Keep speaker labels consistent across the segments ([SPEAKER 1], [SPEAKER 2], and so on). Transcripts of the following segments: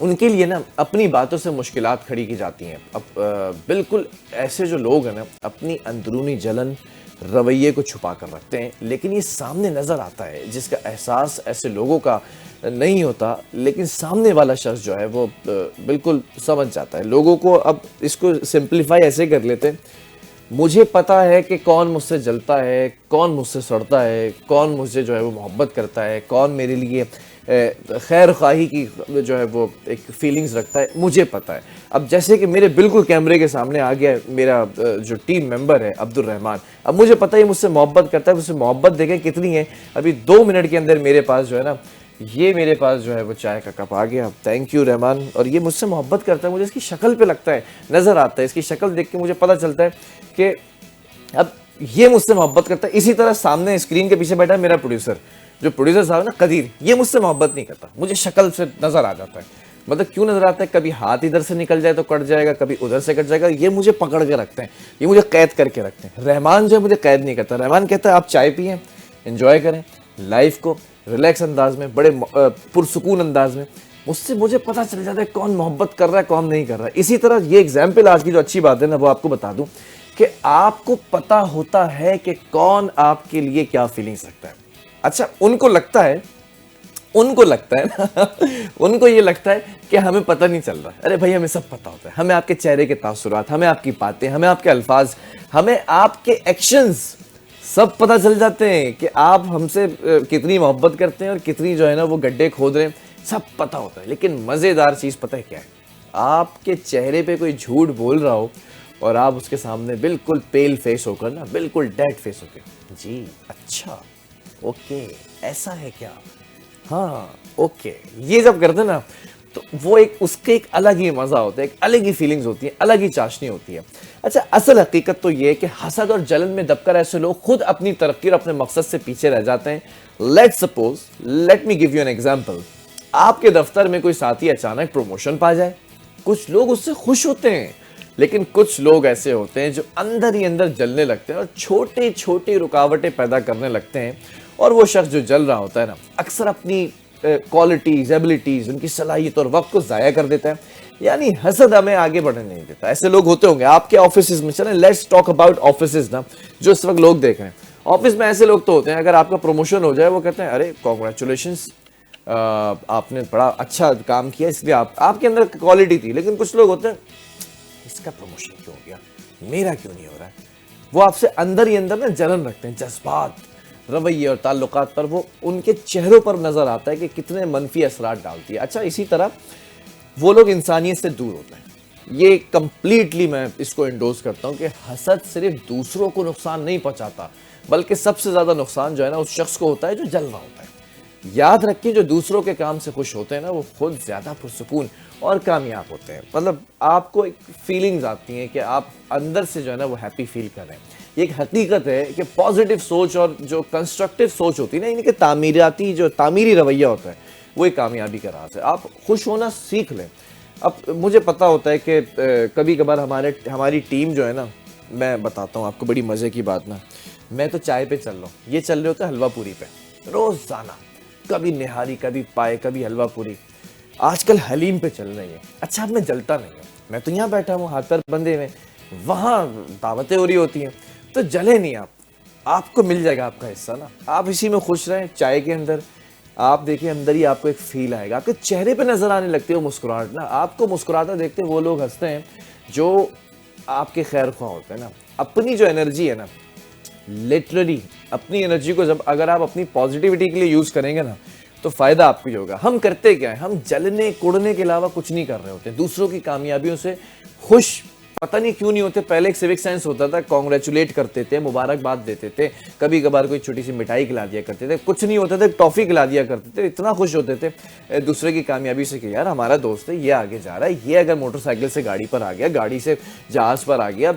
[SPEAKER 1] ان کے لیے نا اپنی باتوں سے مشکلات کھڑی کی جاتی ہیں. اب بالکل ایسے جو لوگ ہیں نا اپنی اندرونی جلن رویے کو چھپا کر رکھتے ہیں، لیکن یہ سامنے نظر آتا ہے، جس کا احساس ایسے لوگوں کا نہیں ہوتا، لیکن سامنے والا شخص جو ہے وہ بالکل سمجھ جاتا ہے لوگوں کو. اب اس کو سمپلیفائی ایسے کر لیتے ہیں، مجھے پتا ہے کہ کون مجھ سے جلتا ہے، کون مجھ سے سڑتا ہے، کون مجھ سے جو ہے وہ محبت کرتا ہے، کون میرے لیے خیر خواہی کی جو ہے وہ ایک فیلنگز رکھتا ہے، مجھے پتا ہے. اب جیسے کہ میرے بالکل کیمرے کے سامنے آ گیا میرا جو ٹیم ممبر ہے عبد الرحمان، اب مجھے پتا ہے مجھ سے محبت کرتا ہے. مجھ سے محبت دیکھیں کتنی ہے، ابھی 2 منٹ کے اندر میرے پاس جو ہے نا یہ میرے پاس جو ہے وہ چائے کا کپ آ گیا. تھینک یو رحمان. اور یہ مجھ سے محبت کرتا ہے، مجھے اس کی شکل پہ لگتا ہے، نظر آتا ہے، اس کی شکل دیکھ کے مجھے پتہ چلتا ہے کہ اب یہ مجھ سے محبت کرتا ہے. اسی طرح سامنے اسکرین کے پیچھے بیٹھا ہے میرا پروڈیوسر، جو پروڈیوسر صاحب ہے نا قدیر، یہ مجھ سے محبت نہیں کرتا، مجھے شکل سے نظر آ جاتا ہے. مطلب کیوں نظر آتا ہے؟ کبھی ہاتھ ادھر سے نکل جائے تو کٹ جائے گا، کبھی ادھر سے کٹ جائے گا. یہ مجھے پکڑ کے رکھتے ہیں، یہ مجھے قید کر کے رکھتے ہیں. رحمان جو ہے مجھے قید نہیں کرتا. رحمان کہتا ہے آپ چائے پئیں، انجوائے کریں لائف کو ریلیکس انداز میں، بڑے پرسکون انداز میں. اس سے مجھے پتہ چل جاتا ہے کون محبت کر رہا ہے کون نہیں کر رہا ہے. اسی طرح یہ ایگزامپل آج کی جو اچھی بات ہے نا وہ آپ کو بتا دوں کہ آپ کو پتہ ہوتا ہے کہ کون آپ کے لیے کیا فیلنگز رکھتا ہے. اچھا ان کو لگتا ہے نا ان کو یہ لگتا ہے کہ ہمیں پتہ نہیں چل رہا. ارے بھائی ہمیں سب پتہ ہوتا ہے، ہمیں آپ کے چہرے کے تاثرات، ہمیں آپ کی باتیں، ہمیں آپ کے الفاظ، ہمیں آپ کے ایکشنز سب پتہ چل جاتے ہیں کہ آپ ہم سے کتنی محبت کرتے ہیں اور کتنی جو ہے نا وہ گڈھے کھود رہے ہیں، سب پتہ ہوتا ہے. لیکن مزیدار چیز پتہ ہے کیا ہے؟ آپ کے چہرے پہ کوئی جھوٹ بول رہا ہو اور آپ اس کے سامنے بالکل پیل فیس ہو کر نا، بالکل ڈیڈ فیس ہو کے، جی اچھا اوکے ایسا ہے کیا، ہاں اوکے، یہ جب کرتے نا تو وہ اس کے ایک الگ ہی مزہ ہوتا ہے، ایک الگ ہی فیلنگز ہوتی ہیں، الگ ہی چاشنی ہوتی ہے. اچھا اصل حقیقت تو یہ ہے کہ حسد اور جلن میں دب کر ایسے لوگ خود اپنی ترقی اور اپنے مقصد سے پیچھے رہ جاتے ہیں. Let me give you an example. آپ کے دفتر میں کوئی ساتھی اچانک پروموشن پا جائے، کچھ لوگ اس سے خوش ہوتے ہیں، لیکن کچھ لوگ ایسے ہوتے ہیں جو اندر ہی اندر جلنے لگتے ہیں اور چھوٹی چھوٹی رکاوٹیں پیدا کرنے لگتے ہیں. اور وہ شخص جو جل رہا ہوتا ہے نا اکثر اپنی کوالٹیز، ایبلٹیز، ان کی صلاحیت اور وقت کو ضائع کر دیتا ہے. یعنی حسد ہمیں آگے بڑھنے نہیں دیتا. ایسے لوگ ہوتے ہوں گے آپ کے آفیسز میں. چلیں لیٹس ٹاک اباؤٹ آفیسز نا، جو اس وقت لوگ دیکھ رہے ہیں. آفس میں ایسے لوگ تو ہوتے ہیں اگر آپ کا پروموشن ہو جائے وہ کہتے ہیں ارے کانگریچولیشنس، آپ نے بڑا اچھا کام کیا، اس لیے آپ کے اندر کوالٹی تھی. لیکن کچھ لوگ ہوتے ہیں اس کا پروموشن کیوں ہو گیا، میرا کیوں نہیں ہو رہا ہے. وہ آپ سے اندر ہی اندر نا جلن رکھتے ہیں. جذبات، رویے اور تعلقات پر وہ ان کے چہروں پر نظر آتا ہے کہ کتنے منفی اثرات ڈالتی ہے. اچھا اسی طرح وہ لوگ انسانیت سے دور ہوتے ہیں. یہ کمپلیٹلی میں اس کو انڈوز کرتا ہوں کہ حسد صرف دوسروں کو نقصان نہیں پہنچاتا، بلکہ سب سے زیادہ نقصان جو ہے نا اس شخص کو ہوتا ہے جو جل رہا ہوتا ہے. یاد رکھیں جو دوسروں کے کام سے خوش ہوتے ہیں نا وہ خود زیادہ پرسکون اور کامیاب ہوتے ہیں. مطلب آپ کو ایک فیلنگز آتی ہیں کہ آپ اندر سے جو ہے نا وہ ہیپی فیل کر رہے ہیں. یہ ایک حقیقت ہے کہ پازیٹیو سوچ اور جو کنسٹرکٹیو سوچ ہوتی ہے نا، یعنی کہ تعمیری رویہ ہوتا ہے، وہ ایک کامیابی کا راز ہے. آپ خوش ہونا سیکھ لیں. اب مجھے پتا ہوتا ہے کہ کبھی کبھار ہماری ٹیم جو ہے نا، میں بتاتا ہوں آپ کو بڑی مزے کی بات نا، میں تو چائے پہ چل رہا ہوں، یہ چل رہے ہوتے ہیں حلوہ پوری پہ روزانہ، کبھی نہاری، کبھی پائے، کبھی حلوہ پوری. آج کل حلیم پہ چل رہی ہے. اچھا اب میں جلتا نہیں ہوں، میں تو یہاں بیٹھا ہوں ہاتھ پر بندے ہوئے، وہاں دعوتیں ہو رہی ہوتی ہیں، تو جلے نہیں آپ کو مل جائے گا آپ کا حصہ نا. آپ اسی میں خوش رہیں چائے کے اندر. آپ دیکھیں اندر ہی آپ کو ایک فیل آئے گا، آپ کے چہرے پہ نظر آنے لگتے ہو مسکراہٹ نا. آپ کو مسکراتا دیکھتے وہ لوگ ہنستے ہیں جو آپ کے خیر خواہ ہوتے ہیں نا. اپنی جو انرجی ہے نا، لٹرلی اپنی انرجی کو جب اگر آپ اپنی پازیٹیوٹی کے لیے یوز کریں گے نا تو فائدہ آپ کو ہی ہوگا. ہم کرتے کیا ہیں؟ ہم جلنے کوڑنے کے علاوہ کچھ نہیں کر رہے ہوتے. دوسروں کی کامیابیوں سے خوش پتہ نہیں کیوں نہیں ہوتے. پہلے ایک سیوک سینس ہوتا تھا، کانگریچولیٹ کرتے تھے، مبارکباد دیتے تھے، کبھی کبھار کوئی چھوٹی سی مٹھائی کھلا دیا کرتے تھے، کچھ نہیں ہوتا تھا ٹافی کھلا دیا کرتے تھے. اتنا خوش ہوتے تھے دوسرے کی کامیابی سے کہ یار ہمارا دوست ہے، یہ آگے جا رہا ہے، یہ اگر موٹر سائیکل سے گاڑی پر آ گیا، گاڑی سے جہاز پر آ گیا،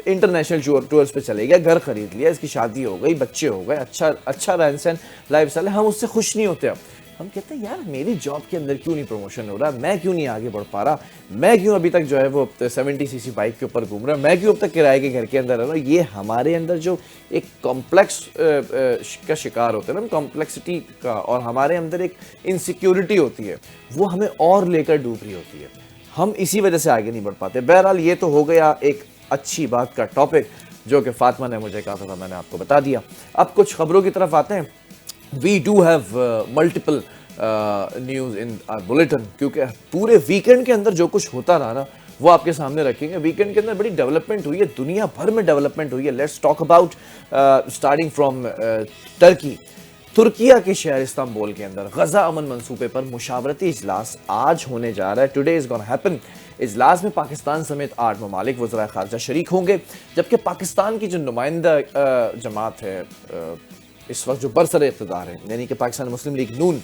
[SPEAKER 1] انٹرنیشنل ٹورز پہ چلے گیا، گھر خرید لیا، اس کی شادی ہو گئی، بچے ہو گئے، اچھا رہن سہن لائف سٹائل ہے. ہم اس سے خوش نہیں ہوتے. اب ہم کہتے ہیں یار میری جاب کے اندر کیوں نہیں پروموشن ہو رہا, میں کیوں نہیں آگے بڑھ پا رہا, میں کیوں ابھی تک جو ہے وہ 70 cc بائک کے اوپر گھوم رہا, میں کیوں اب تک کرائے کے گھر کے اندر رہ رہا. یہ ہمارے اندر جو ایک کمپلیکس کا شکار ہوتا ہے نا, کمپلیکسٹی کا, اور ہمارے اندر ایک انسیکیورٹی ہوتی ہے, وہ ہمیں اور لے کر ڈوب رہی ہوتی ہے, ہم اسی وجہ سے آگے نہیں بڑھ پاتے. بہرحال یہ تو ہو گیا ایک اچھی بات کا ٹاپک جو کہ فاطمہ نے مجھے کہا تھا, میں نے آپ کو بتا دیا. اب کچھ خبروں کی طرف آتے ہیں. We do have multiple news in our bulletin, کیونکہ پورے ویکینڈ کے اندر جو کچھ ہوتا رہا نا وہ آپ کے سامنے رکھیں گے. ویکینڈ کے اندر بڑی ڈیولپمنٹ ہوئی ہے, دنیا بھر میں ڈیولپمنٹ ہوئی ہے. Let's talk about starting from Turkey. ترکیہ کے شہر استنبول کے اندر غزہ امن منصوبے پر مشاورتی اجلاس آج ہونے جا رہا ہے. Today is gonna happen. اجلاس میں پاکستان سمیت 8 ممالک وزرائے خارجہ شریک ہوں گے, جبکہ پاکستان کی جو نمائندہ جماعت ہے اس وقت جو برسر اقتدار ہے, یعنی کہ پاکستان مسلم لیگ نون,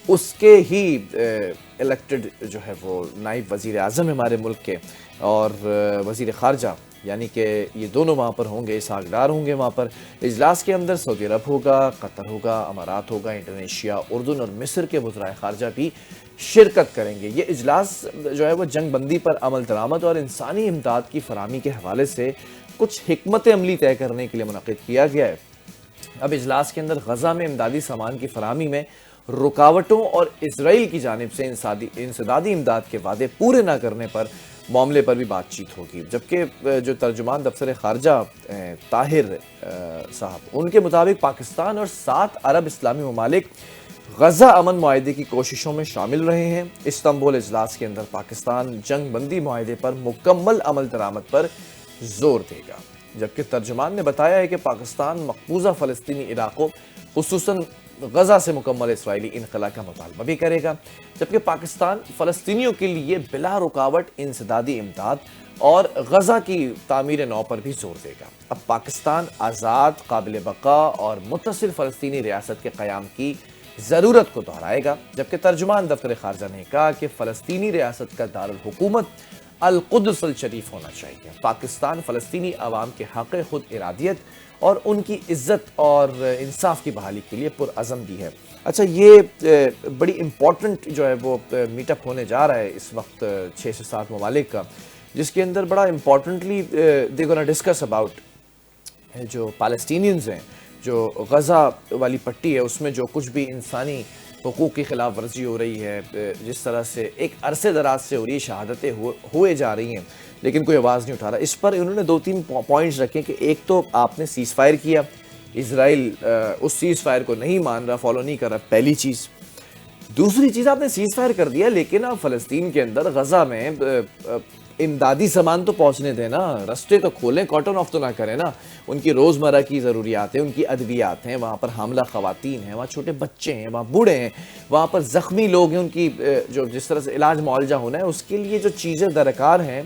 [SPEAKER 1] اس کے ہی الیکٹڈ جو ہے وہ نائب وزیر اعظم ہمارے ملک کے اور وزیر خارجہ, یعنی کہ یہ دونوں وہاں پر ہوں گے, اسحاق ڈار ہوں گے وہاں پر. اجلاس کے اندر سعودی عرب ہوگا, قطر ہوگا, امارات ہوگا, انڈونیشیا, اردن اور مصر کے وزرائے خارجہ بھی شرکت کریں گے. یہ اجلاس جو ہے وہ جنگ بندی پر عمل درآمد اور انسانی امداد کی فراہمی کے حوالے سے کچھ حکمت عملی طے کرنے کے لیے منعقد کیا گیا ہے. اب اجلاس کے اندر غزہ میں امدادی سامان کی فراہمی میں رکاوٹوں اور اسرائیل کی جانب سے انسدادی امداد کے وعدے پورے نہ کرنے پر معاملے پر بھی بات چیت ہوگی. جبکہ جو ترجمان دفتر خارجہ طاہر صاحب, ان کے مطابق پاکستان اور 7 عرب اسلامی ممالک غزہ امن معاہدے کی کوششوں میں شامل رہے ہیں. استنبول اجلاس کے اندر پاکستان جنگ بندی معاہدے پر مکمل عمل درآمد پر زور دے گا. جبکہ ترجمان نے بتایا ہے کہ پاکستان مقبوضہ فلسطینی علاقوں خصوصاً غزہ سے مکمل اسرائیلی انخلا کا مطالبہ بھی کرے گا. جبکہ پاکستان فلسطینیوں کے لیے بلا رکاوٹ انسدادی امداد اور غزہ کی تعمیر نو پر بھی زور دے گا. اب پاکستان آزاد, قابل بقا اور متصل فلسطینی ریاست کے قیام کی ضرورت کو دہرائے گا. جبکہ ترجمان دفتر خارجہ نے کہا کہ فلسطینی ریاست کا دارالحکومت القدس الشریف ہونا چاہیے. پاکستان فلسطینی عوام کے حق خود ارادیت اور ان کی عزت اور انصاف کی بحالی کے لیے پرعزم بھی ہے. اچھا, یہ بڑی امپورٹنٹ جو ہے وہ میٹ اپ ہونے جا رہا ہے اس وقت 6 سے 7 ممالک کا, جس کے اندر بڑا importantly they gonna discuss about جو پیلسٹینینز ہیں, جو غزہ والی پٹی ہے اس میں جو کچھ بھی انسانی حقوق کی خلاف ورزی ہو رہی ہے, جس طرح سے ایک عرصے دراز سے ہو رہی شہادتیں ہوئے جا رہی ہیں لیکن کوئی آواز نہیں اٹھا رہا. اس پر انہوں نے 2-3 پوائنٹس رکھے کہ ایک تو آپ نے سیز فائر کیا, اسرائیل اس سیز فائر کو نہیں مان رہا, فالو نہیں کر رہا, پہلی چیز. دوسری چیز, آپ نے سیز فائر کر دیا لیکن آپ فلسطین کے اندر غزہ میں امدادی سامان تو پہنچنے دیں نا, رستے تو کھولیں, کاٹن آف تو نہ کریں نا. ان کی روزمرہ کی ضروریات ہیں, ان کی ادویات ہیں, وہاں پر حاملہ خواتین ہیں, وہاں چھوٹے بچے ہیں, وہاں بوڑھے ہیں, وہاں پر زخمی لوگ ہیں, ان کی جو جس طرح سے علاج معالجہ ہونا ہے اس کے لیے جو چیزیں درکار ہیں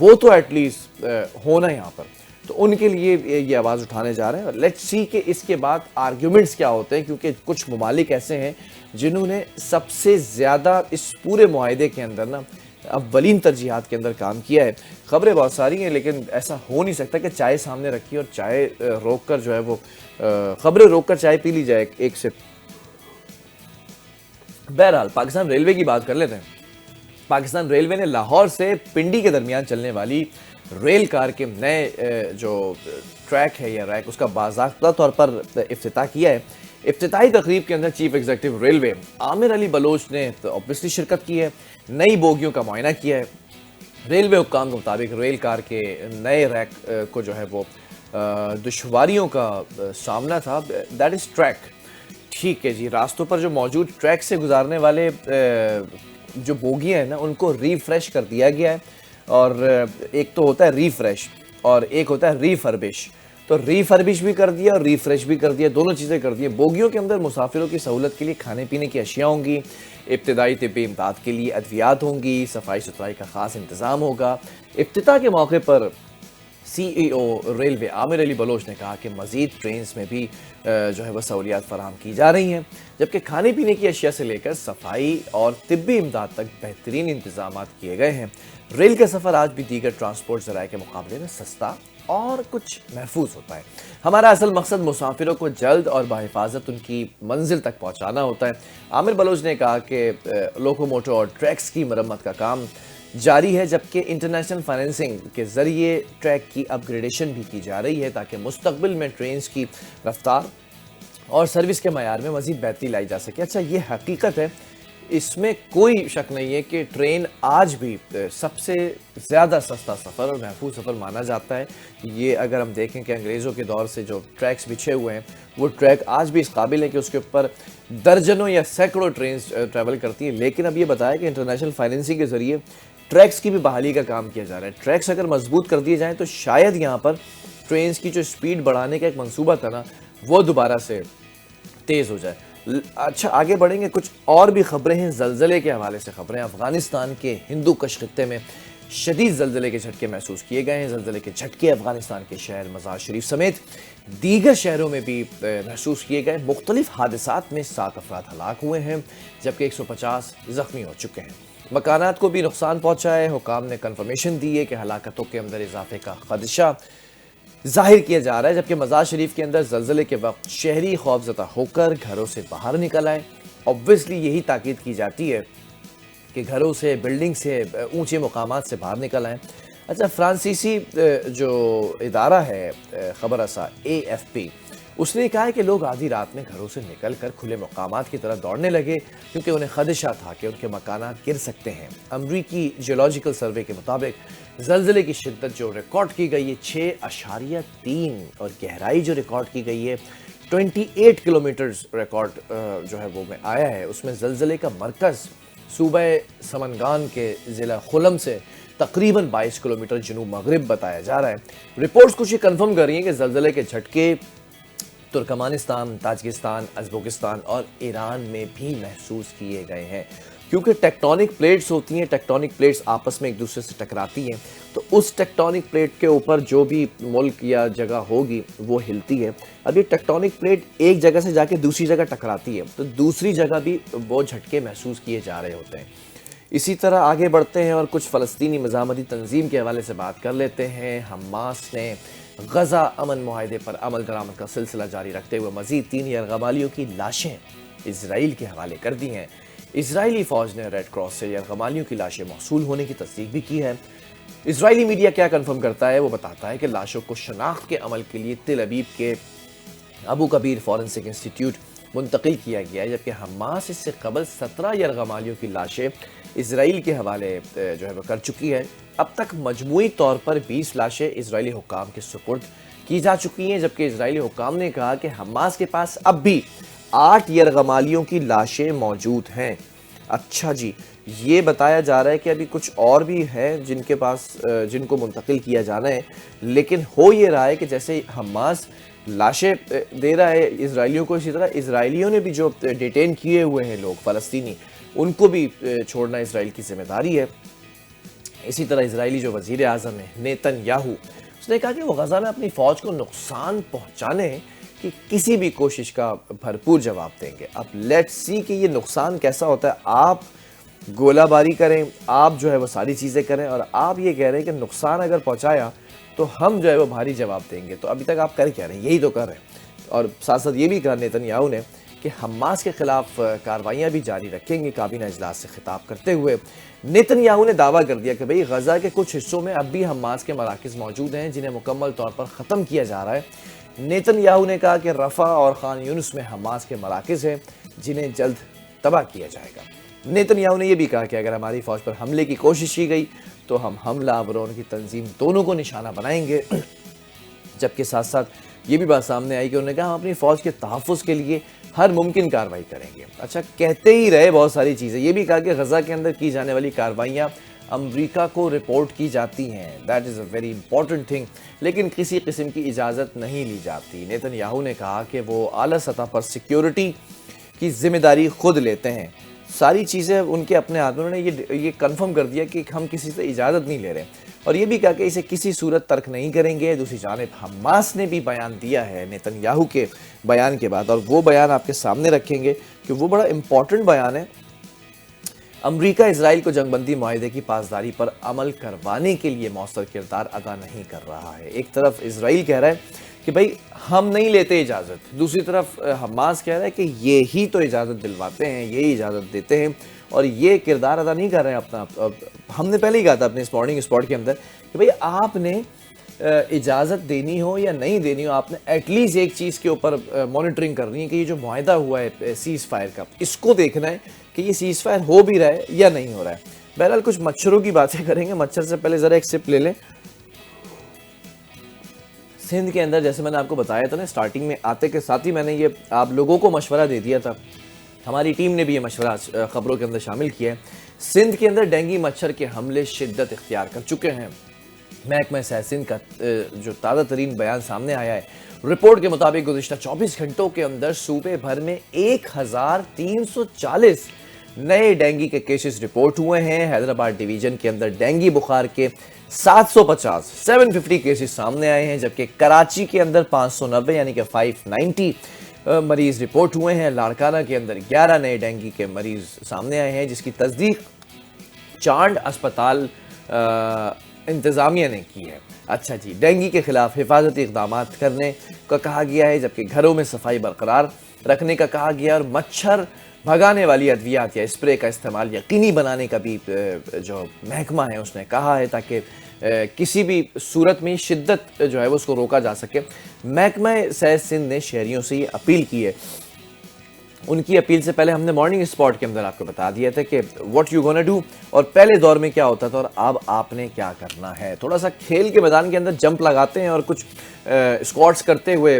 [SPEAKER 1] وہ تو ایٹ لیسٹ ہونا یہاں پر. تو ان کے لیے یہ آواز اٹھانے جا رہے ہیں. لیٹس سی کہ اس کے بعد آرگیومنٹس کیا ہوتے ہیں, کیونکہ کچھ ممالک ایسے ہیں جنہوں نے سب سے زیادہ اس پورے معاہدے کے اندر نا اولین ترجیحات کے اندر کام کیا ہے. خبریں بہت ساری ہیں لیکن ایسا ہو نہیں سکتا کہ چائے سامنے رکھی اور چائے روک کر جو ہے وہ خبریں روک کر چائے پی لی جائے ایک سے. بہرحال پاکستان ریلوے کی بات کر لیتے ہیں. پاکستان ریلوے نے لاہور سے پنڈی کے درمیان چلنے والی ریل کار کے نئے جو ٹریک ہے یا ریک اس کا باضابطہ طور پر افتتاح کیا ہے. افتتاحی تقریب کے اندر چیف ایگزیکٹو ریلوے عامر علی بلوچ نے اوبویسلی شرکت کی ہے, نئی بوگیوں کا معائنہ کیا ہے. ریلوے حکام کے مطابق ریل کار کے نئے ریک کو جو ہے وہ دشواریوں کا سامنا تھا. دیٹ از ٹریک, ٹھیک ہے جی, راستوں پر جو موجود ٹریک سے گزارنے والے جو بوگیاں ہیں نا ان کو ریفریش کر دیا گیا ہے. اور ایک تو ہوتا ہے ریفریش اور ایک ہوتا ہے ریفربش. تو ریفربش بھی کر دیا اور ریفریش بھی کر دیا, دونوں چیزیں کر دی. بوگیوں کے اندر مسافروں کی سہولت کے لیے کھانے پینے کی اشیاء ہوں گی, ابتدائی طبی امداد کے لیے ادویات ہوں گی, صفائی ستھرائی کا خاص انتظام ہوگا. افتتاح کے موقع پر CEO ریلوے عامر علی بلوچ نے کہا کہ مزید ٹرینز میں بھی جو ہے وہ سہولیات فراہم کی جا رہی ہیں، جبکہ کھانے پینے کی اشیاء سے لے کر صفائی اور طبی امداد تک بہترین انتظامات کیے گئے ہیں۔ ریل کا سفر آج بھی دیگر ٹرانسپورٹ ذرائع کے مقابلے میں سستا اور کچھ محفوظ ہوتا ہے۔ ہمارا اصل مقصد مسافروں کو جلد اور بحفاظت ان کی منزل تک پہنچانا ہوتا ہے۔ عامر بلوچ نے کہا کہ لوکوموٹر اور ٹریکس کی مرمت کا کام جاری ہے، جبکہ انٹرنیشنل فائنینسنگ کے ذریعے ٹریک کی اپ گریڈیشن بھی کی جا رہی ہے تاکہ مستقبل میں ٹرینز کی رفتار اور سروس کے معیار میں مزید بہتری لائی جا سکے۔ اچھا، یہ حقیقت ہے، اس میں کوئی شک نہیں ہے کہ ٹرین آج بھی سب سے زیادہ سستا سفر اور محفوظ سفر مانا جاتا ہے۔ یہ اگر ہم دیکھیں کہ انگریزوں کے دور سے جو ٹریکس بچھے ہوئے ہیں، وہ ٹریک آج بھی اس قابل ہے کہ اس کے اوپر درجنوں یا سینکڑوں ٹرینز ٹریول کرتی ہیں، لیکن اب یہ بتایا کہ انٹرنیشنل فائنینسنگ کے ذریعے ٹریکس کی بھی بحالی کا کام کیا جا رہا ہے۔ ٹریکس اگر مضبوط کر دیے جائیں تو شاید یہاں پر ٹرینز کی جو سپیڈ بڑھانے کا ایک منصوبہ تھا نا، وہ دوبارہ سے تیز ہو جائے۔ اچھا، آگے بڑھیں گے، کچھ اور بھی خبریں ہیں زلزلے کے حوالے سے خبریں۔ افغانستان کے ہندو کش خطے میں شدید زلزلے کے جھٹکے محسوس کیے گئے ہیں۔ زلزلے کے جھٹکے افغانستان کے شہر مزار شریف سمیت دیگر شہروں میں بھی محسوس کیے گئے۔ مختلف حادثات میں 7 افراد ہلاک ہوئے ہیں، جبکہ 150 زخمی ہو چکے ہیں۔ مکانات کو بھی نقصان پہنچا ہے۔ حکام نے کنفرمیشن دی ہے کہ ہلاکتوں کے اندر اضافے کا خدشہ ظاہر کیا جا رہا ہے، جبکہ مزار شریف کے اندر زلزلے کے وقت شہری خوفزدہ ہو کر گھروں سے باہر نکل آئے۔ obviously یہی تاکید کی جاتی ہے کہ گھروں سے، بلڈنگ سے، اونچے مقامات سے باہر نکل آئیں۔ اچھا، فرانسیسی جو ادارہ ہے خبر رساں AFP، اس نے کہا ہے کہ لوگ آدھی رات میں گھروں سے نکل کر کھلے مقامات کی طرف دوڑنے لگے کیونکہ انہیں خدشہ تھا کہ ان کے مکانات گر سکتے ہیں۔ امریکی جیولوجیکل سروے کے مطابق زلزلے کی شدت جو ریکارڈ کی گئی ہے 6.3 اور گہرائی جو ریکارڈ کی گئی ہے 28 کلومیٹرز ریکارڈ جو ہے وہ میں آیا ہے۔ اس میں زلزلے کا مرکز صوبہ سمنگان کے ضلع خلم سے تقریباً 22 کلومیٹر جنوب مغرب بتایا جا رہا ہے۔ رپورٹس کچھ یہ کنفرم کر رہی ہیں کہ زلزلے کے جھٹکے ترکمانستان، تاجکستان، ازبکستان اور ایران میں بھی محسوس کیے گئے ہیں۔ کیونکہ ٹیکٹونک پلیٹس ہوتی ہیں، ٹیکٹونک پلیٹس آپس میں ایک دوسرے سے ٹکراتی ہیں، تو اس ٹیکٹونک پلیٹ کے اوپر جو بھی ملک یا جگہ ہوگی وہ ہلتی ہے۔ اب یہ ٹیکٹونک پلیٹ ایک جگہ سے جا کے دوسری جگہ ٹکراتی ہے تو دوسری جگہ بھی وہ جھٹکے محسوس کیے جا رہے ہوتے ہیں۔ اسی طرح آگے بڑھتے ہیں اور کچھ فلسطینی مزاحمتی تنظیم کے حوالے سے بات کر لیتے ہیں۔ حماس نے غزہ امن معاہدے پر عمل درآمد کا سلسلہ جاری رکھتے ہوئے مزید 3 یرغمالیوں کی لاشیں اسرائیل کے حوالے کر دی ہیں۔ اسرائیلی فوج نے ریڈ کراس سے یرغمالیوں کی لاشیں موصول ہونے کی تصدیق بھی کی ہے۔ اسرائیلی میڈیا کیا کنفرم کرتا ہے، وہ بتاتا ہے کہ لاشوں کو شناخت کے عمل کے لیے تل ابیب کے ابو کبیر فورنسک انسٹیٹیوٹ منتقل کیا گیا ہے، جبکہ حماس اس سے قبل 17 یرغمالیوں کی لاشیں اسرائیل کے حوالے جو ہے وہ کر چکی ہے۔ اب تک مجموعی طور پر 20 لاشیں اسرائیلی حکام کے سپرد کی جا چکی ہیں، جبکہ اسرائیلی حکام نے کہا کہ حماس کے پاس اب بھی 8 یرغمالیوں کی لاشیں موجود ہیں۔ اچھا جی، یہ بتایا جا رہا ہے کہ ابھی کچھ اور بھی ہیں جن کو منتقل کیا جانا ہے، لیکن ہو یہ رہا ہے کہ جیسے حماس لاشیں دے رہا ہے اسرائیلیوں کو، اسی طرح اسرائیلیوں نے بھی جو ڈیٹین کیے ہوئے ہیں لوگ فلسطینی، ان کو بھی چھوڑنا اسرائیل کی ذمہ داری ہے۔ اسی طرح اسرائیلی جو وزیر اعظم ہے نیتن یاہو، اس نے کہا کہ وہ غزہ میں اپنی فوج کو نقصان پہنچانے کی کسی بھی کوشش کا بھرپور جواب دیں گے۔ اب لیٹس سی کہ یہ نقصان کیسا ہوتا ہے۔ آپ گولہ باری کریں، آپ جو ہے وہ ساری چیزیں کریں، اور آپ یہ کہہ رہے ہیں کہ نقصان اگر پہنچایا تو ہم جو ہے وہ بھاری جواب دیں گے۔ تو ابھی تک آپ کر کیا رہے ہیں؟ یہی تو کر رہے ہیں۔ اور ساتھ ساتھ یہ بھی کہا نیتن یاہو نے کہ حماس کے خلاف کارروائیاں بھی جاری رکھیں گے۔ کابینہ اجلاس سے خطاب کرتے ہوئے نیتن یاہو نے دعویٰ کر دیا کہ بھئی غزہ کے کچھ حصوں میں اب بھی حماس کے مراکز موجود ہیں جنہیں مکمل طور پر ختم کیا جا رہا ہے۔ نیتن یاہو نے کہا کہ رفح اور خان یونس میں حماس کے مراکز ہیں جنہیں جلد تباہ کیا جائے گا۔ نیتن یاہو نے یہ بھی کہا کہ اگر ہماری فوج پر حملے کی کوشش کی گئی تو ہم حملہ آور اور ان کی تنظیم دونوں کو نشانہ بنائیں گے، جبکہ ساتھ ساتھ یہ بھی بات سامنے آئی کہ انہوں نے کہا ہم اپنی فوج کے تحفظ کے لیے ہر ممکن کارروائی کریں گے۔ اچھا، کہتے ہی رہے بہت ساری چیزیں۔ یہ بھی کہا کہ غزہ کے اندر کی جانے والی کارروائیاں امریکہ کو رپورٹ کی جاتی ہیں، that is a very important thing, لیکن کسی قسم کی اجازت نہیں لی جاتی۔ نیتن یاہو نے کہا کہ وہ اعلیٰ سطح پر سیکیورٹی کی ذمہ داری خود لیتے ہیں، ساری چیزیں ان کے اپنے ہاتھ میں۔ انہوں نے یہ کنفرم کر دیا کہ ہم کسی سے اجازت نہیں لے رہے۔ اور یہ بھی کہا کہ اسے کسی صورت ترک نہیں کریں گے۔ دوسری جانب حماس نے بھی بیان دیا ہے نیتن یاہو کے بیان کے بعد، اور وہ بیان آپ کے سامنے رکھیں گے کہ وہ بڑا امپورٹنٹ بیان ہے۔ امریکہ اسرائیل کو جنگ بندی معاہدے کی پاسداری پر عمل کروانے کے لیے مؤثر کردار ادا نہیں کر رہا ہے۔ ایک طرف اسرائیل کہہ رہا ہے کہ بھئی ہم نہیں لیتے اجازت، دوسری طرف حماس کہہ رہا ہے کہ یہی تو اجازت دلواتے ہیں، یہی اجازت دیتے ہیں اور یہ کردار ادا نہیں کر رہے ہیں اپنا۔ ہم نے پہلے ہی کہا تھا اپنے اس مارننگ اسپاٹ کے اندر کہ بھئی آپ نے اجازت دینی ہو یا نہیں دینی ہو، آپ نے ایٹ لیسٹ ایک چیز کے اوپر مانیٹرنگ کرنی ہے کہ یہ جو معاہدہ ہوا ہے سیز فائر کا، اس کو دیکھنا ہے کہ یہ سیز فائر ہو بھی رہا ہے یا نہیں ہو رہا ہے۔ بہرحال کچھ مچھروں کی باتیں کریں گے، مچھر سے پہلے ذرا ایک سپ لے لیں۔ سندھ کے اندر جیسے میں نے آپ کو بتایا تھا نا سٹارٹنگ میں آتے کے ساتھ ہی میں نے یہ آپ لوگوں کو مشورہ دے دیا تھا، ہماری ٹیم نے بھی یہ مشورہ خبروں کے اندر شامل کیا ہے۔ سندھ کے اندر ڈینگی مچھر کے حملے شدت اختیار کر چکے ہیں۔ محکمہ صحت سندھ کا جو تازہ ترین بیان سامنے آیا ہے، رپورٹ کے مطابق گزشتہ 24 گھنٹوں کے اندر صوبے بھر میں 1340 نئے ڈینگی کے کیسز رپورٹ ہوئے ہیں۔ حیدرآباد ڈویژن کے اندر ڈینگی بخار کے 750 کیسز سامنے آئے ہیں، جبکہ کراچی کے اندر 590 یعنی کہ 590 مریض رپورٹ ہوئے ہیں۔ لاڑکانہ کے اندر 11 نئے ڈینگی کے مریض سامنے آئے ہیں، جس کی تصدیق چانڈ اسپتال انتظامیہ نے کی ہے۔ اچھا جی، ڈینگی کے خلاف حفاظتی اقدامات کرنے کا کہا گیا ہے، جبکہ گھروں میں صفائی برقرار رکھنے کا کہا گیا ہے، اور مچھر بھگانے والی ادویات یا اسپرے کا استعمال یقینی بنانے کا بھی جو محکمہ ہے اس نے کہا ہے، تاکہ کسی بھی صورت میں شدت جو ہے وہ اس کو روکا جا سکے۔ محکمہ صحت سندھ نے شہریوں سے یہ اپیل کی ہے۔ ان کی اپیل سے پہلے ہم نے مارننگ اسپاٹ کے اندر آپ کو بتا دیا تھا کہ واٹ یو گونا ڈو، اور پہلے دور میں کیا ہوتا تھا اور اب آپ نے کیا کرنا ہے۔ تھوڑا سا کھیل کے میدان کے اندر جمپ لگاتے ہیں اور کچھ اسکواٹس کرتے ہوئے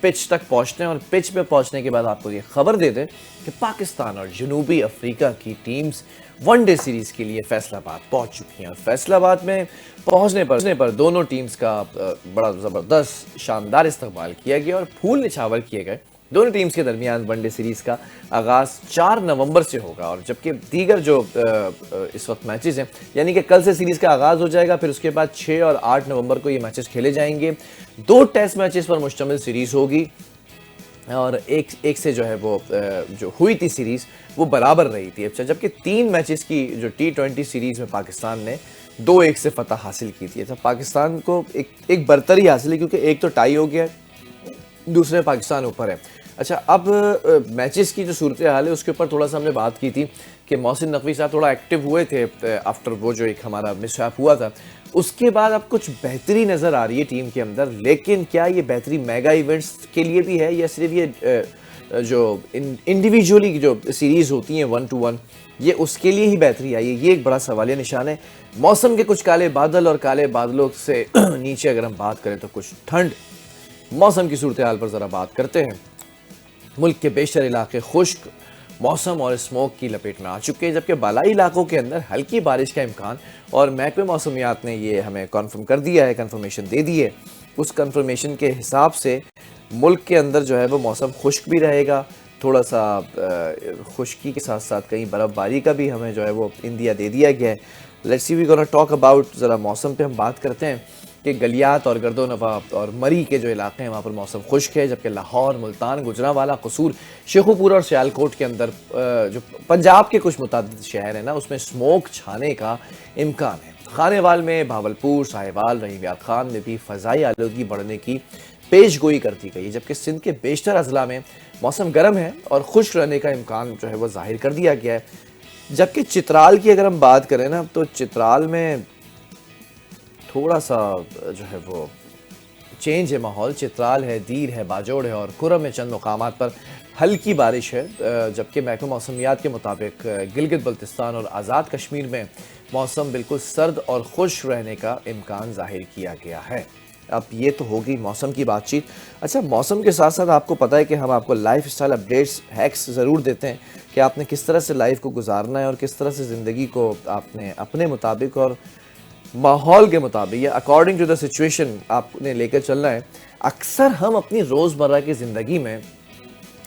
[SPEAKER 1] پچ تک پہنچتے ہیں، اور پچ پہ پہنچنے کے بعد آپ کو یہ خبر دے دیں کہ پاکستان اور جنوبی افریقہ کی ٹیمز ون ڈے سیریز کے لیے فیصل آباد پہنچ چکی ہیں، اور فیصل آباد میں پہنچنے پر دونوں ٹیمز کا بڑا زبردست شاندار استقبال کیا گیا اور پھول نچھاور کیے گئے۔ دونوں ٹیمز کے درمیان ون ڈے سیریز کا آغاز 4 نومبر سے ہوگا، اور جبکہ دیگر جو اس وقت میچز ہیں، یعنی کہ کل سے سیریز کا آغاز ہو جائے گا، پھر اس کے بعد 6 اور 8 نومبر کو یہ میچز کھیلے جائیں گے۔ 2 ٹیسٹ میچز پر مشتمل سیریز ہوگی، اور ایک سے جو ہے وہ جو ہوئی تھی سیریز وہ برابر رہی تھی۔ اچھا، جبکہ 3 میچز کی جو T20 سیریز میں پاکستان نے 2-1 سے فتح حاصل کی تھی۔ اچھا، پاکستان کو ایک برتری حاصل ہے، کیونکہ ایک تو ٹائی ہو گیا ہے، دوسرے پاکستان اوپر ہے۔ اچھا، اب میچز کی جو صورتحال ہے اس کے اوپر تھوڑا سا ہم نے بات کی تھی کہ محسن نقوی صاحب تھوڑا ایکٹیو ہوئے تھے آفٹر وہ جو ایک ہمارا مس ہیپ ہوا تھا، اس کے بعد اب کچھ بہتری نظر آ رہی ہے ٹیم کے اندر۔ لیکن کیا یہ بہتری میگا ایونٹس کے لیے بھی ہے، یا صرف یہ جو انڈیویجولی جو سیریز ہوتی ہیں 1 to 1 یہ اس کے لیے ہی بہتری آئی ہے؟ یہ ایک بڑا سوالیہ نشان ہے۔ موسم کے کچھ کالے بادل، اور کالے بادلوں سے نیچے اگر ہم بات کریں تو کچھ ٹھنڈ۔ موسم کی صورتحال پر ذرا بات کرتے ہیں۔ ملک کے بیشتر علاقے خشک موسم اور اسموک کی لپیٹ میں آ چکے ہیں، جبکہ بالائی علاقوں کے اندر ہلکی بارش کا امکان، اور محکمہ موسمیات نے یہ ہمیں کنفرم کر دیا ہے، کنفرمیشن دے دی ہے۔ اس کنفرمیشن کے حساب سے ملک کے اندر جو ہے وہ موسم خشک بھی رہے گا، تھوڑا سا خشکی کے ساتھ ساتھ کہیں برف باری کا بھی ہمیں جو ہے وہ اندیا دے دیا گیا ہے۔ Let's see we gonna talk about, ذرا موسم پہ ہم بات کرتے ہیں کہ گلیات اور گرد و نواح اور مری کے جو علاقے ہیں وہاں پر موسم خشک ہے، جبکہ لاہور، ملتان، گجرانوالہ، قصور، شیخوپورہ اور سیالکوٹ کے اندر جو پنجاب کے کچھ متعدد شہر ہیں نا اس میں اسموک چھانے کا امکان ہے۔ خانے وال میں، بھاولپور، ساہیوال، رحیم یار خان میں بھی فضائی آلودگی بڑھنے کی پیش گوئی کر دی گئی ہے، جبکہ سندھ کے بیشتر اضلاع میں موسم گرم ہے اور خشک رہنے کا امکان جو ہے وہ ظاہر کر دیا گیا ہے۔ جبکہ چترال کی اگر ہم بات کریں نا تو چترال میں تھوڑا سا جو ہے وہ چینج ہے ماحول۔ چترال ہے، دیر ہے، باجوڑ ہے اور کرم میں چند مقامات پر ہلکی بارش ہے، جبکہ محکمہ موسمیات کے مطابق گلگت بلتستان اور آزاد کشمیر میں موسم بالکل سرد اور خشک رہنے کا امکان ظاہر کیا گیا ہے۔ اب یہ تو ہوگی موسم کی بات چیت۔ اچھا، موسم کے ساتھ ساتھ آپ کو پتہ ہے کہ ہم آپ کو لائف اسٹائل اپڈیٹس، ہیکس ضرور دیتے ہیں کہ آپ نے کس طرح سے لائف کو گزارنا ہے اور کس طرح سے زندگی کو آپ نے اپنے مطابق اور ماحول کے مطابق یا اکارڈنگ ٹو دا سچویشن آپ نے لے کر چلنا ہے۔ اکثر ہم اپنی روزمرہ کی زندگی میں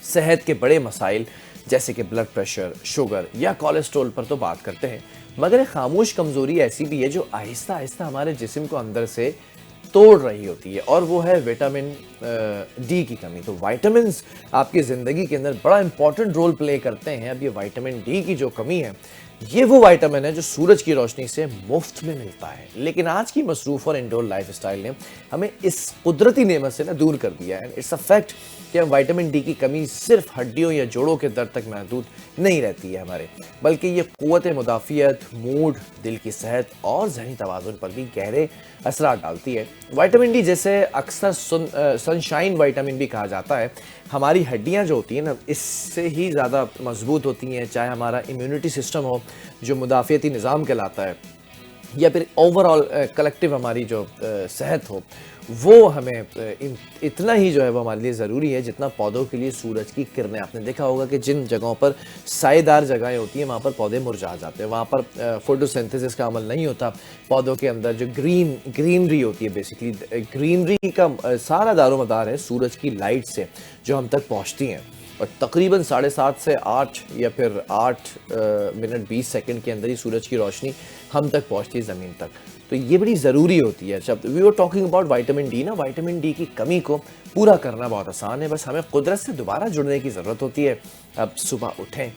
[SPEAKER 1] صحت کے بڑے مسائل جیسے کہ بلڈ پریشر، شوگر یا کولیسٹرول پر تو بات کرتے ہیں، مگر ایک خاموش کمزوری ایسی بھی ہے جو آہستہ آہستہ ہمارے جسم کو اندر سے توڑ رہی ہوتی ہے، اور وہ ہے وٹامن ڈی کی کمی۔ تو وائٹامنز آپ کی زندگی کے اندر بڑا امپورٹنٹ رول پلے کرتے ہیں۔ اب یہ وائٹامن ڈی کی جو کمی ہے، یہ وہ وائٹامن ہے جو سورج کی روشنی سے مفت میں ملتا ہے، لیکن آج کی مصروف اور انڈور لائف اسٹائل نے ہمیں اس قدرتی نعمت سے دور کر دیا ہے۔ اٹس اے فیکٹ کہ ہم وائٹامن ڈی کی کمی صرف ہڈیوں یا جوڑوں کے درد تک محدود نہیں رہتی ہے ہمارے، بلکہ یہ قوت مدافعت، موڈ، دل کی صحت اور ذہنی توازن پر بھی گہرے اثرات ڈالتی ہے۔ وائٹامن ڈی جیسے اکثر سنشائن وائٹامن بھی کہا جاتا ہے، ہماری ہڈیاں جو ہوتی ہیں نا، اس سے ہی زیادہ مضبوط ہوتی ہیں، چاہے ہمارا امیونٹی سسٹم ہو جو مدافعتی نظام کہلاتا ہے، یا پھر اوور آل کلیکٹیو ہماری جو صحت ہو، وہ ہمیں اتنا ہی جو ہے وہ ہمارے لیے ضروری ہے جتنا پودوں کے لیے سورج کی کرنیں۔ آپ نے دیکھا ہوگا کہ جن جگہوں پر سائے دار جگہیں ہوتی ہیں وہاں پر پودے مرجھا جاتے ہیں، وہاں پر فوٹوسینتھسس کا عمل نہیں ہوتا، پودوں کے اندر جو گرینری ہوتی ہے، بیسیکلی گرینری کا سارا دار و مدار ہے سورج کی لائٹ سے جو ہم تک پہنچتی ہیں، اور تقریباً 7:30 سے 8 یا پھر 8 منٹ 20 سیکنڈ کے اندر ہی سورج کی روشنی ہم تک پہنچتی ہے زمین تک۔ تو یہ بڑی ضروری ہوتی ہے۔ جب we are talking about vitamin D نا، وائٹامن ڈی کی کمی کو پورا کرنا بہت آسان ہے، بس ہمیں قدرت سے دوبارہ جڑنے کی ضرورت ہوتی ہے۔ اب صبح اٹھیں،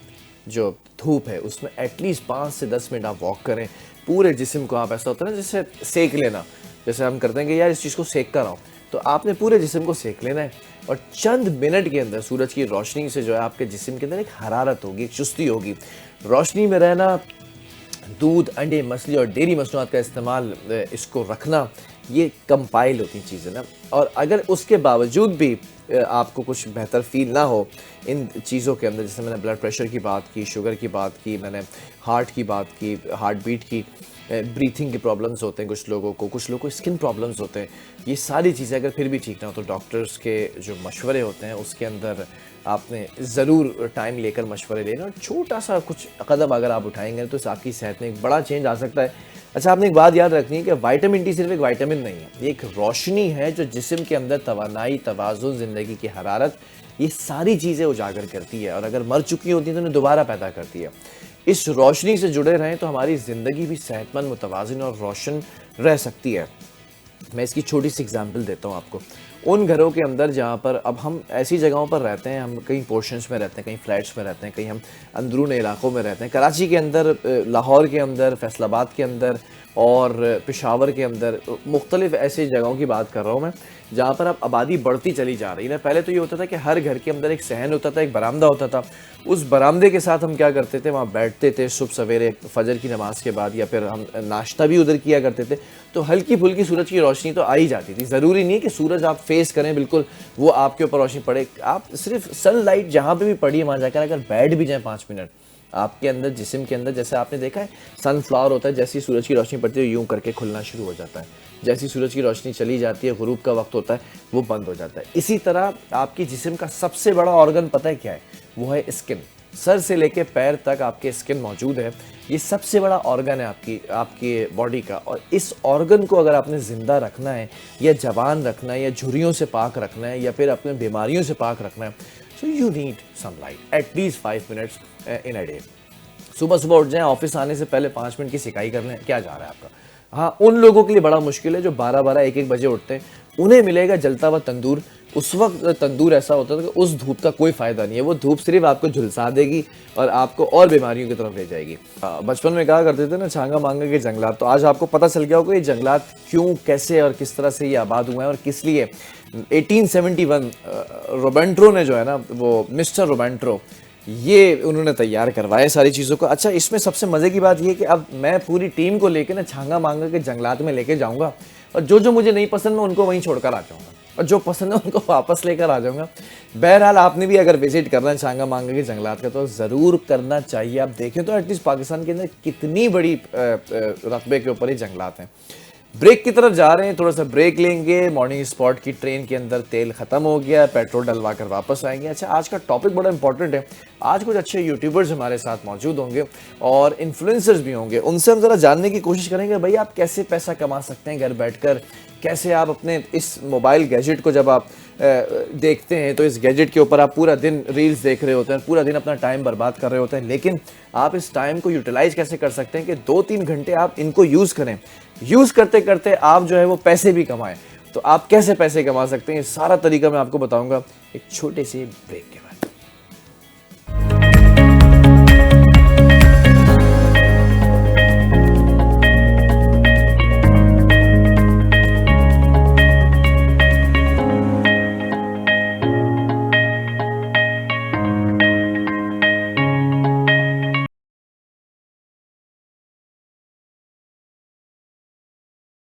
[SPEAKER 1] جو دھوپ ہے اس میں ایٹ لیسٹ 5 سے 10 منٹ آپ واک کریں، پورے جسم کو آپ ایسا ہوتا ہے نا جیسے سیک لینا، جیسے ہم کرتے ہیں کہ یار اس چیز کو سیک کر آؤں، تو آپ نے پورے جسم کو سیک لینا ہے، اور چند منٹ کے اندر سورج کی روشنی سے جو ہے آپ کے جسم کے اندر ایک حرارت ہوگی، ایک چستی ہوگی۔ روشنی میں رہنا، دودھ، انڈے، مچھلی اور ڈیری مصنوعات کا استعمال، اس کو رکھنا، یہ کمپائل ہوتی چیزیں نا، اور اگر اس کے باوجود بھی آپ کو کچھ بہتر فیل نہ ہو ان چیزوں کے اندر، جیسے میں نے بلڈ پریشر کی بات کی، شوگر کی بات کی، میں نے ہارٹ کی بات کی، ہارٹ بیٹ کی، بریتھنگ کے پرابلمز ہوتے ہیں کچھ لوگوں کو اسکن پرابلمز ہوتے ہیں، یہ ساری چیزیں اگر پھر بھی ٹھیک نہ ہو تو ڈاکٹرز کے جو مشورے ہوتے ہیں اس کے اندر آپ نے ضرور ٹائم لے کر مشورے لینا، اور چھوٹا سا کچھ قدم اگر آپ اٹھائیں گے تو اس آپ کی صحت میں ایک بڑا چینج آ سکتا ہے۔ اچھا، آپ نے ایک بات یاد رکھنی ہے کہ وائٹامن ڈی صرف ایک وائٹامن نہیں ہے، یہ ایک روشنی ہے جو جسم کے اندر توانائی، توازن، زندگی کی حرارت، یہ ساری چیزیں اجاگر کرتی ہے، اور اگر مر چکی ہوتی ہیں تو انہیں دوبارہ پیدا کرتی ہے۔ اس روشنی سے جڑے رہیں تو ہماری زندگی بھی صحت مند، متوازن اور روشن رہ سکتی ہے۔ میں اس کی چھوٹی سی اگزامپل دیتا ہوں آپ کو۔ ان گھروں کے اندر جہاں پر اب ہم ایسی جگہوں پر رہتے ہیں، ہم کہیں پورشنز میں رہتے ہیں، کہیں فلیٹس میں رہتے ہیں، کہیں ہم اندرون علاقوں میں رہتے ہیں، کراچی کے اندر، لاہور کے اندر، فیصل آباد کے اندر اور پشاور کے اندر، مختلف ایسی جگہوں کی بات کر رہا ہوں میں جہاں پر اب آبادی بڑھتی چلی جا رہی ہے۔ پہلے تو یہ ہوتا تھا کہ ہر گھر کے اندر ایک صحن ہوتا تھا، ایک برآمدہ ہوتا تھا، اس برآمدے کے ساتھ ہم کیا کرتے تھے، وہاں بیٹھتے تھے صبح سویرے فجر کی نماز کے بعد، یا پھر ہم ناشتہ بھی ادھر کیا کرتے تھے، تو ہلکی پھلکی سورج کی روشنی تو آ ہی جاتی تھی۔ ضروری نہیں کہ سورج آپ فیس کریں بالکل وہ آپ کے اوپر روشنی پڑے، آپ صرف سن لائٹ جہاں پہ بھی پڑی ہے وہاں جا کر اگر بیٹھ بھی جائیں 5 منٹ، آپ کے اندر، جسم کے اندر، جیسے آپ نے دیکھا ہے سن فلاور ہوتا ہے، جیسی سورج کی روشنی پڑتی ہے یوں کر کے کھلنا شروع ہو جاتا ہے، جیسی سورج کی روشنی چلی جاتی ہے، غروب کا وقت ہوتا ہے، وہ بند ہو جاتا ہے۔ اسی طرح آپ کی جسم کا سب سے بڑا آرگن پتہ ہے کیا ہے؟ وہ ہے اسکن۔ سر سے لے کے پیر تک آپ کے اسکن موجود ہے، یہ سب سے بڑا آرگن ہے آپ کی باڈی کا، اور اس آرگن کو اگر آپ نے زندہ رکھنا ہے، یا جوان رکھنا ہے، یا جھریوں سے پاک رکھنا ہے، یا پھر اپنے بیماریوں سے پاک رکھنا ہے، so you need sunlight at least 5 minutes in a day۔ صبح اٹھ جائیں، آفس آنے سے پہلے 5 منٹ کی سکائی کر لیں، کیا جا رہا ہے آپ کا۔ ہاں، ان لوگوں کے لیے بڑا مشکل ہے جو 12 1 بجے اٹھتے ہیں، انہیں ملے گا جلتا ہوا تندور۔ اس وقت تندور ایسا ہوتا ہے کہ اس دھوپ کا کوئی فائدہ نہیں ہے، وہ دھوپ صرف آپ کو جھلسا دے گی اور آپ کو اور بیماریوں کی طرف لے جائے گی۔ بچپن میں کہا کرتے تھے نا چھانگا مانگا کے جنگلات، تو آج آپ کو پتہ چل گیا ہوگا یہ جنگلات کیوں، کیسے اور کس طرح سے یہ آباد ہوئے ہیں اور کس لیے۔ 1871 روبینٹرو نے جو ہے نا، وہ مسٹر روبینٹرو، یہ انہوں نے تیار کروایا ساری چیزوں کو۔ اچھا، اس میں سب سے مزے کی بات یہ کہ اب میں پوری ٹیم کو لے کے نا چھانگا مانگا کے جنگلات میں لے کے جاؤں گا، اور جو مجھے نہیں پسند میں ان کو وہیں چھوڑ کر آ جاؤں گا، اور جو پسند ہے ان کو واپس لے کر آ جاؤں گا۔ بہرحال آپ نے بھی اگر وزٹ کرنا ہے چھانگا مانگا کے جنگلات کا تو ضرور کرنا چاہیے۔ آپ دیکھیں تو ایٹ لیسٹ پاکستان کے اندر کتنی بڑی رقبے کے اوپر ہی جنگلات ہیں۔ بریک کی طرف جا رہے ہیں، تھوڑا سا بریک لیں گے۔ مارننگ اسپاٹ کی ٹرین کے اندر تیل ختم ہو گیا، پیٹرول ڈلوا کر واپس آئیں گے۔ اچھا، آج کا ٹاپک بڑا امپورٹنٹ ہے، آج کچھ اچھے یوٹیوبرز ہمارے ساتھ موجود ہوں گے اور انفلوئنسرز بھی ہوں گے، ان سے ہم ذرا جاننے کی کوشش کریں گے بھائی آپ کیسے پیسہ کما سکتے ہیں گھر بیٹھ کر، کیسے آپ اپنے اس موبائل گیجٹ کو جب آپ دیکھتے ہیں تو اس گیجٹ کے اوپر آپ پورا دن ریلز دیکھ رہے ہوتے ہیں, پورا دن اپنا ٹائم برباد کر رہے ہوتے ہیں, لیکن آپ اس ٹائم کو یوٹیلائز کیسے کر سکتے ہیں کہ 2-3 گھنٹے آپ ان کو یوز کریں, یوز کرتے کرتے آپ جو ہے وہ پیسے بھی کمائیں. تو آپ کیسے پیسے کما سکتے ہیں, یہ سارا طریقہ میں آپ کو بتاؤں گا ایک چھوٹے سے بریک کے بعد.